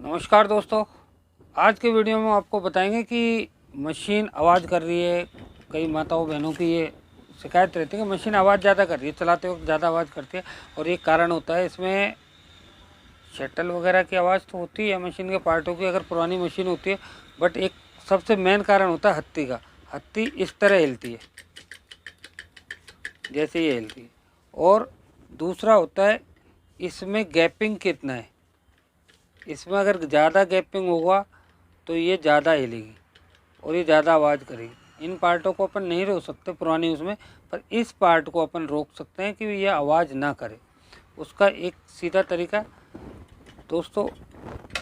नमस्कार दोस्तों, आज के वीडियो में आपको बताएंगे कि मशीन आवाज़ कर रही है। कई माताओं बहनों की ये शिकायत रहती है कि मशीन आवाज़ ज़्यादा कर रही है, चलाते वक्त ज़्यादा आवाज़ करती है। और एक कारण होता है इसमें शटल वगैरह की आवाज़ तो होती है, मशीन के पार्टों की अगर पुरानी मशीन होती है। बट एक सबसे मेन कारण होता है हत्ती का। हत्ती इस तरह हिलती है, जैसे ये हिलती है। और दूसरा होता है इसमें गैपिंग कितना है। इसमें अगर ज़्यादा गैपिंग होगा तो ये ज़्यादा हिलेगी और ये ज़्यादा आवाज़ करेगी। इन पार्टों को अपन नहीं रोक सकते पुरानी उसमें, पर इस पार्ट को अपन रोक सकते हैं कि ये आवाज़ ना करे। उसका एक सीधा तरीका दोस्तों,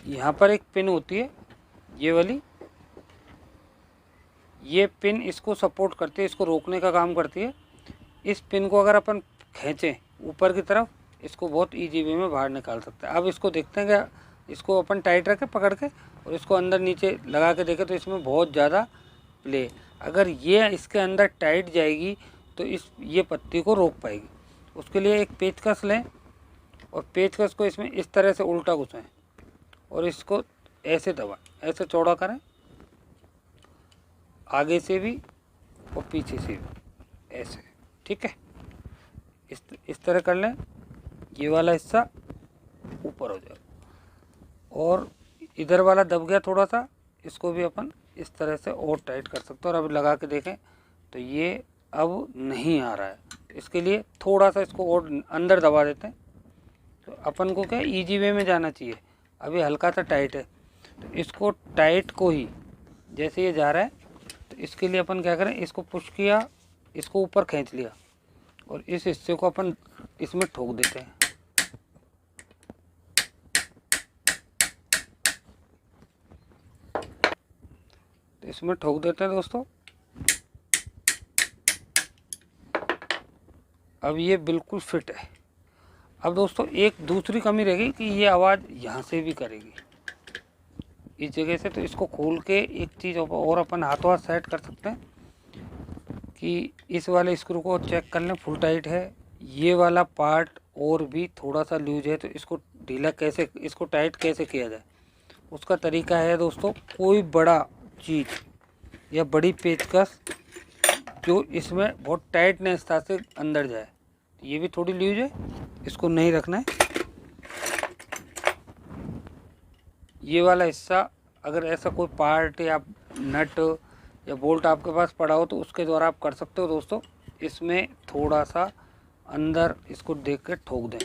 यहाँ पर एक पिन होती है ये वाली, ये पिन इसको सपोर्ट करती है, इसको रोकने का काम करती है। इस पिन को अगर अपन खींचें ऊपर की तरफ, इसको बहुत ईजी वे में बाहर निकाल सकते हैं। अब इसको देखते हैं क्या, इसको अपन टाइट रखें पकड़ के और इसको अंदर नीचे लगा के देखें तो इसमें बहुत ज़्यादा प्ले। अगर ये इसके अंदर टाइट जाएगी तो ये पत्ती को रोक पाएगी। उसके लिए एक पेचकस लें और पेचकस को इसमें इस तरह से उल्टा घुसाएं और इसको ऐसे दबाएं, ऐसे चौड़ा करें, आगे से भी और पीछे से भी ऐसे, ठीक है। इस तरह कर लें, ये वाला हिस्सा ऊपर हो जाएगा और इधर वाला दब गया थोड़ा सा, इसको भी अपन इस तरह से और टाइट कर सकते हैं। और अब लगा के देखें तो ये अब नहीं आ रहा है। इसके लिए थोड़ा सा इसको और अंदर दबा देते हैं तो अपन को क्या इजी वे में जाना चाहिए। अभी हल्का सा टाइट है तो इसको टाइट को ही जैसे ये जा रहा है तो इसके लिए अपन क्या करें, इसको पुश किया, इसको ऊपर खींच लिया और इस हिस्से को अपन इसमें ठोक देते हैं। तो इसमें ठोक देते हैं दोस्तों। अब ये बिल्कुल फिट है। अब दोस्तों एक दूसरी कमी रहेगी कि ये आवाज़ यहाँ से भी करेगी इस जगह से। तो इसको खोल के एक चीज़ और अपन हाथों हाथ सेट कर सकते हैं कि इस वाले स्क्रू को चेक कर लें फुल टाइट है। ये वाला पार्ट और भी थोड़ा सा लूज है तो इसको ढीला कैसे, इसको टाइट कैसे किया जाए, उसका तरीका है दोस्तों, कोई बड़ा चीज़ या बड़ी पेचकस जो इसमें बहुत टाइटनेस से अंदर जाए। ये भी थोड़ी लूज है, इसको नहीं रखना है। ये वाला हिस्सा अगर ऐसा कोई पार्ट या नट या बोल्ट आपके पास पड़ा हो तो उसके द्वारा आप कर सकते हो दोस्तों। इसमें थोड़ा सा अंदर इसको देख के ठोक दें।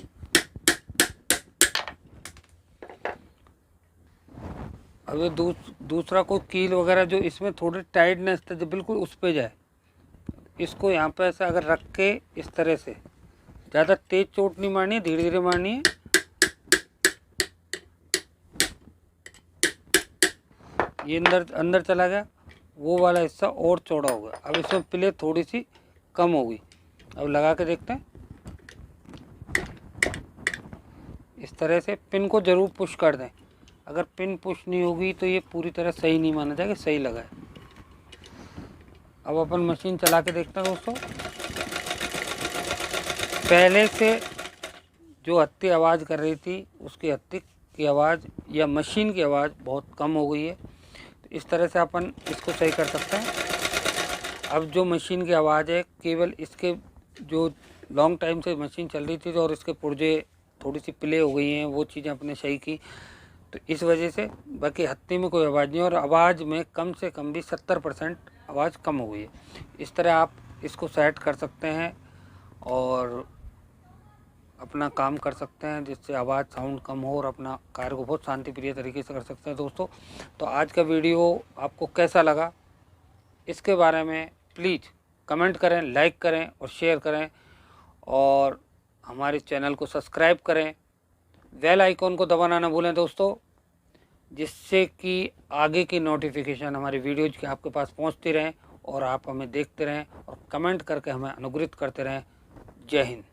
अब ये दूसरा कोई कील वगैरह जो इसमें थोड़ी टाइटनेस था जो बिल्कुल उस पे जाए, इसको यहाँ पे ऐसा अगर रख के इस तरह से, ज़्यादा तेज चोट नहीं मारनी है, धीरे धीरे मारनी है। ये अंदर चला गया, वो वाला हिस्सा और चौड़ा हो गया। अब इसमें प्ले थोड़ी सी कम होगी। अब लगा के देखते हैं। इस तरह से पिन को ज़रूर पुश कर दें। अगर पिन पुश नहीं होगी तो ये पूरी तरह सही नहीं माना जाएगा, सही लगा है। अब अपन मशीन चला के देखते हैं दोस्तों। पहले से जो हत्ती आवाज़ कर रही थी उसकी हत्ती की आवाज़ या मशीन की आवाज़ बहुत कम हो गई है। तो इस तरह से अपन इसको सही कर सकते हैं। अब जो मशीन की आवाज़ है, केवल इसके जो लॉन्ग टाइम से मशीन चल रही थी और इसके पुर्जे थोड़ी सी प्ले हो गई हैं, वो चीज़ें अपने सही की तो इस वजह से। बाकी हत्ती में कोई आवाज़ नहीं, और आवाज़ में कम से कम भी 70% आवाज़ कम हो गई है। इस तरह आप इसको सेट कर सकते हैं और अपना काम कर सकते हैं जिससे आवाज़ साउंड कम हो और अपना कार्य को बहुत शांतिप्रिय तरीके से कर सकते हैं दोस्तों। तो आज का वीडियो आपको कैसा लगा इसके बारे में प्लीज़ कमेंट करें, लाइक करें और शेयर करें, और हमारे चैनल को सब्सक्राइब करें। बेल आइकॉन को दबाना ना भूलें दोस्तों, जिससे कि आगे की नोटिफिकेशन हमारी वीडियोज़ की आपके पास पहुंचती रहें और आप हमें देखते रहें और कमेंट करके हमें अनुग्रहित करते रहें। जय हिंद।